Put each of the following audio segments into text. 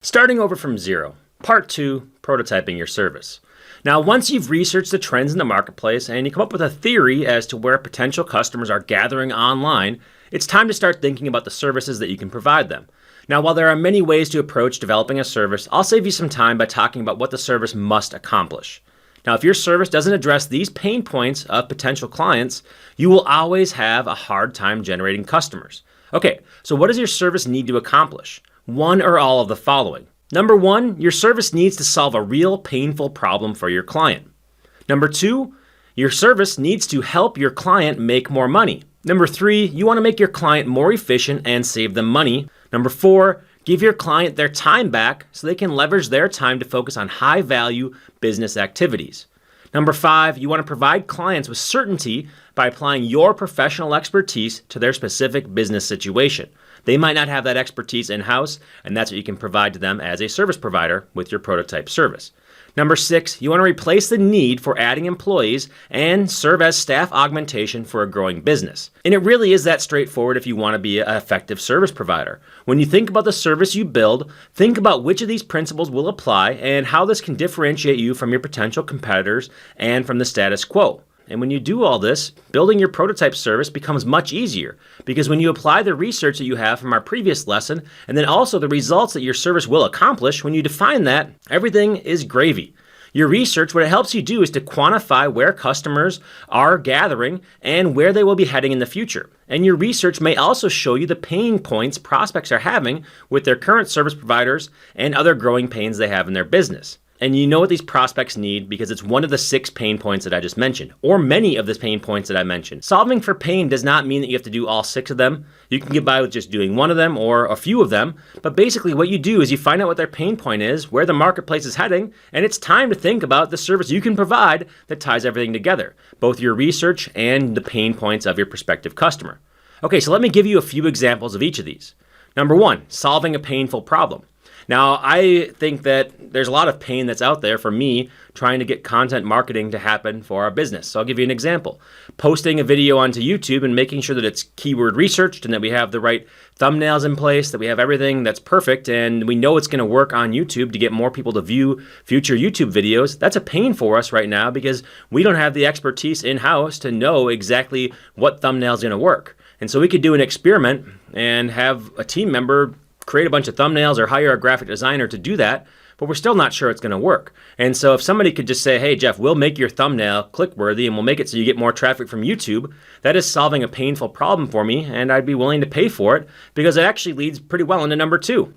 Starting over from zero. Part 2, prototyping your service. Now, once you've researched the trends in the marketplace and you come up with a theory as to where potential customers are gathering online, it's time to start thinking about the services that you can provide them. Now, while there are many ways to approach developing a service, I'll save you some time by talking about what the service must accomplish. Now, if your service doesn't address these pain points of potential clients, you will always have a hard time generating customers. Okay, so what does your service need to accomplish? One or all of the following. Number 1, your service needs to solve a real painful problem for your client. Number 2, your service needs to help your client make more money. Number 3, you want to make your client more efficient and save them money. Number 4, give your client their time back so they can leverage their time to focus on high-value business activities. Number 5, you want to provide clients with certainty by applying your professional expertise to their specific business situation. They might not have that expertise in-house, and that's what you can provide to them as a service provider with your prototype service. Number 6, you want to replace the need for adding employees and serve as staff augmentation for a growing business. And it really is that straightforward if you want to be an effective service provider. When you think about the service you build, think about which of these principles will apply and how this can differentiate you from your potential competitors and from the status quo. And when you do all this, building your prototype service becomes much easier because when you apply the research that you have from our previous lesson and then also the results that your service will accomplish, when you define that, everything is gravy. Your research, what it helps you do is to quantify where customers are gathering and where they will be heading in the future. And your research may also show you the pain points prospects are having with their current service providers and other growing pains they have in their business. And you know what these prospects need because it's one of the 6 pain points that I just mentioned, or many of the pain points that I mentioned. Solving for pain does not mean that you have to do all 6 of them. You can get by with just doing one of them or a few of them. But basically what you do is you find out what their pain point is, where the marketplace is heading, and it's time to think about the service you can provide that ties everything together, both your research and the pain points of your prospective customer. Okay, so let me give you a few examples of each of these. Number 1, solving a painful problem. Now, I think that there's a lot of pain that's out there for me trying to get content marketing to happen for our business. So I'll give you an example. Posting a video onto YouTube and making sure that it's keyword researched and that we have the right thumbnails in place, that we have everything that's perfect, and we know it's going to work on YouTube to get more people to view future YouTube videos. That's a pain for us right now because we don't have the expertise in-house to know exactly what thumbnail is going to work. And so we could do an experiment and have a team member create a bunch of thumbnails or hire a graphic designer to do that, but we're still not sure it's going to work. And so if somebody could just say, hey, Jeff, we'll make your thumbnail click-worthy and we'll make it so you get more traffic from YouTube, that is solving a painful problem for me, and I'd be willing to pay for it because it actually leads pretty well into number 2.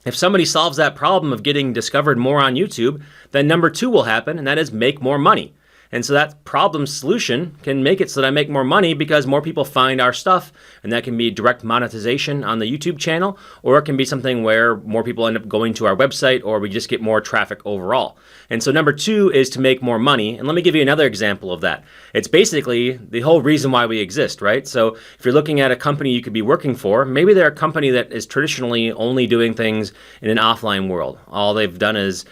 If somebody solves that problem of getting discovered more on YouTube, then number 2 will happen, and that is make more money. And so that problem solution can make it so that I make more money because more people find our stuff, and that can be direct monetization on the YouTube channel, or it can be something where more people end up going to our website, or we just get more traffic overall. And so number 2 is to make more money. And let me give you another example of that. It's basically the whole reason why we exist, right? So if you're looking at a company you could be working for, maybe they're a company that is traditionally only doing things in an offline world. All they've done is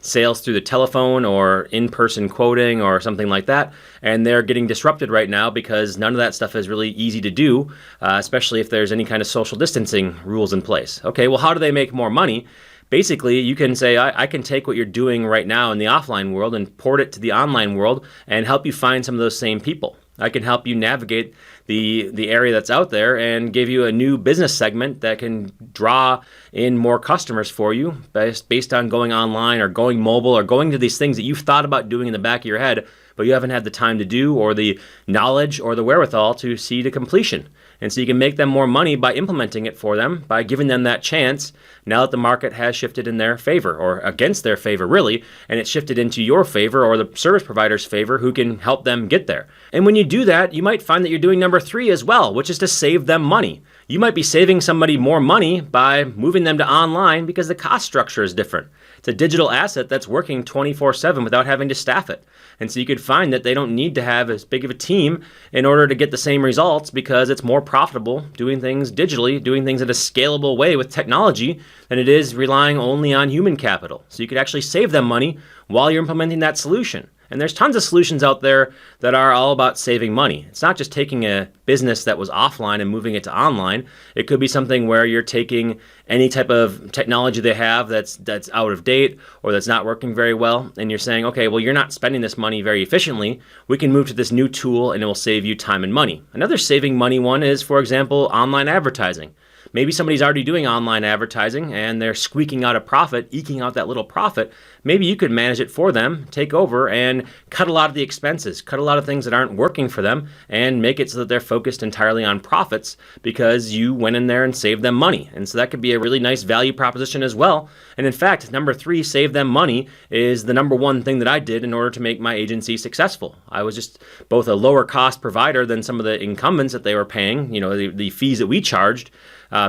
sales through the telephone or in-person quoting or something like that, and they're getting disrupted right now because none of that stuff is really easy to do, especially if there's any kind of social distancing rules in place. Okay, well, how do they make more money? Basically, you can say, I can take what you're doing right now in the offline world and port it to the online world and help you find some of those same people. I can help you navigate the area that's out there and give you a new business segment that can draw in more customers for you based on going online or going mobile or going to these things that you've thought about doing in the back of your head, but you haven't had the time to do or the knowledge or the wherewithal to see to completion. And so you can make them more money by implementing it for them, by giving them that chance now that the market has shifted in their favor, or against their favor really, and it's shifted into your favor or the service provider's favor who can help them get there. And when you do that, you might find that you're doing number 3 as well, which is to save them money. You might be saving somebody more money by moving them to online because the cost structure is different. It's a digital asset that's working 24/7 without having to staff it. And so you could find that they don't need to have as big of a team in order to get the same results because it's more profitable doing things digitally, doing things in a scalable way with technology than it is relying only on human capital. So you could actually save them money while you're implementing that solution. And there's tons of solutions out there that are all about saving money. It's not just taking a business that was offline and moving it to online. It could be something where you're taking any type of technology they have that's out of date or that's not working very well, and you're saying, okay, well, you're not spending this money very efficiently. We can move to this new tool and it will save you time and money. Another saving money one is, for example, online advertising. Maybe somebody's already doing online advertising and they're squeaking out a profit, eking out that little profit. Maybe you could manage it for them, take over, and cut a lot of the expenses, cut a lot of things that aren't working for them, and make it so that they're focused entirely on profits because you went in there and saved them money. And so that could be a really nice value proposition as well. And in fact, number 3, save them money, is the number one thing that I did in order to make my agency successful. I was just both a lower cost provider than some of the incumbents that they were paying, the fees that we charged.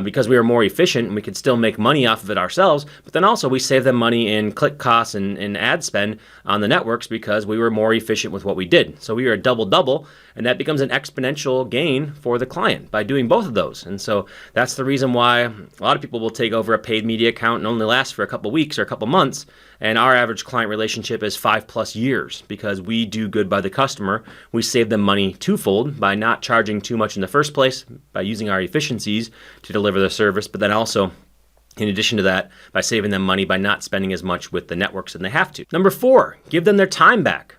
Because we were more efficient and we could still make money off of it ourselves, but then also we saved them money in click costs and ad spend on the networks because we were more efficient with what we did. So we were a double-double, and that becomes an exponential gain for the client by doing both of those. And so that's the reason why a lot of people will take over a paid media account and only last for a couple weeks or a couple months, and our average client relationship is 5+ years because we do good by the customer. We save them money twofold by not charging too much in the first place, by using our efficiencies to deliver the service, but then also, in addition to that, by saving them money by not spending as much with the networks than they have to. Number 4, give them their time back.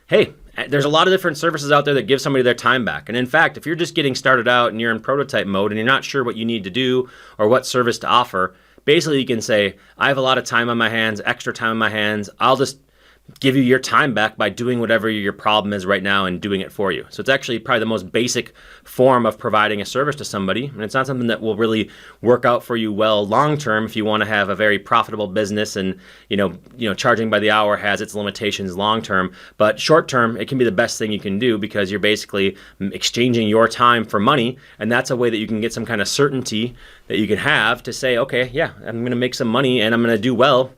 Hey, there's a lot of different services out there that give somebody their time back. And in fact, if you're just getting started out and you're in prototype mode and you're not sure what you need to do or what service to offer, basically you can say, I have a lot of time on my hands, extra time on my hands. I'll just give you your time back by doing whatever your problem is right now and doing it for you. So it's actually probably the most basic form of providing a service to somebody, and it's not something that will really work out for you well long term if you want to have a very profitable business. And charging by the hour has its limitations long term, but short term it can be the best thing you can do because you're basically exchanging your time for money, and that's a way that you can get some kind of certainty that you can have to say, okay, yeah, I'm going to make some money and I'm going to do well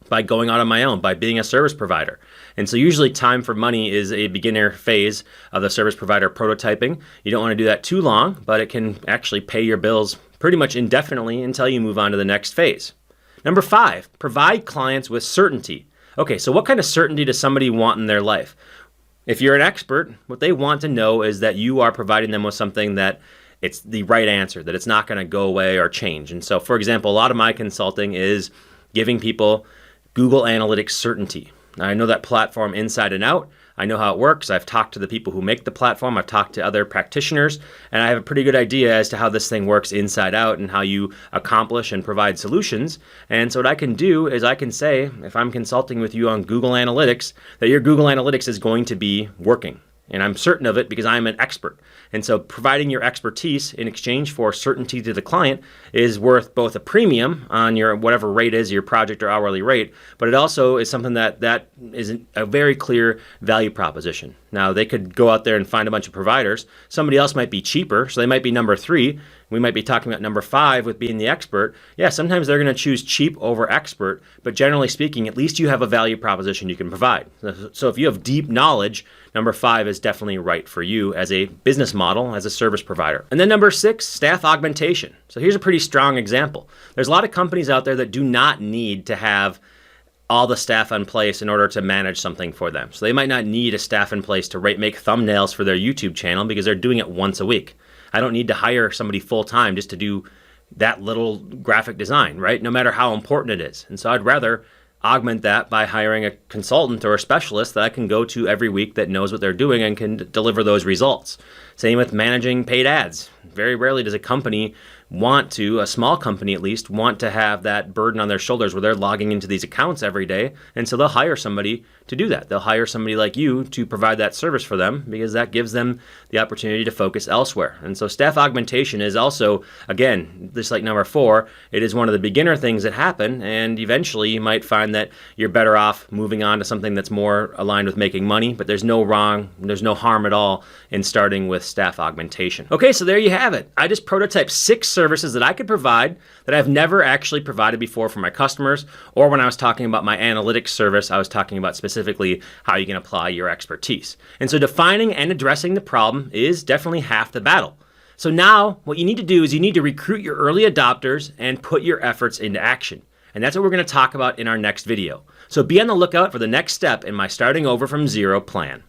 by going out on my own, by being a service provider. And so usually time for money is a beginner phase of the service provider prototyping. You don't want to do that too long, but it can actually pay your bills pretty much indefinitely until you move on to the next phase. Number 5, provide clients with certainty. Okay, so what kind of certainty does somebody want in their life? If you're an expert, what they want to know is that you are providing them with something that it's the right answer, that it's not going to go away or change. And so, for example, a lot of my consulting is giving people Google Analytics certainty. Now, I know that platform inside and out. I know how it works. I've talked to the people who make the platform. I've talked to other practitioners, and I have a pretty good idea as to how this thing works inside out and how you accomplish and provide solutions. And so what I can do is I can say, if I'm consulting with you on Google Analytics, that your Google Analytics is going to be working. And I'm certain of it because I'm an expert. And so providing your expertise in exchange for certainty to the client is worth both a premium on your whatever rate is, your project or hourly rate, but it also is something that is a very clear value proposition. Now, they could go out there and find a bunch of providers. Somebody else might be cheaper, so they might be number 3. We might be talking about number 5 with being the expert. Yeah, sometimes they're going to choose cheap over expert, but generally speaking, at least you have a value proposition you can provide. So if you have deep knowledge, number 5 is definitely right for you as a business model, as a service provider. And then number 6, staff augmentation. So here's a pretty strong example. There's a lot of companies out there that do not need to have all the staff in place in order to manage something for them. So they might not need a staff in place to make thumbnails for their YouTube channel because they're doing it once a week. I don't need to hire somebody full-time just to do that little graphic design, right? No matter how important it is. And so I'd rather augment that by hiring a consultant or a specialist that I can go to every week that knows what they're doing and can deliver those results. Same with managing paid ads. Very rarely does a company a small company at least, want to have that burden on their shoulders where they're logging into these accounts every day. And so they'll hire somebody to do that. They'll hire somebody like you to provide that service for them because that gives them the opportunity to focus elsewhere. And so staff augmentation is also, again, just like number 4, it is one of the beginner things that happen. And eventually you might find that you're better off moving on to something that's more aligned with making money, but there's no harm at all in starting with staff augmentation. Okay, so there you have it. I just prototyped 6 services that I could provide that I've never actually provided before for my customers, or when I was talking about my analytics service, I was talking about specifically how you can apply your expertise. And so defining and addressing the problem is definitely half the battle. So now what you need to do is you need to recruit your early adopters and put your efforts into action. And that's what we're going to talk about in our next video. So be on the lookout for the next step in my starting over from zero plan.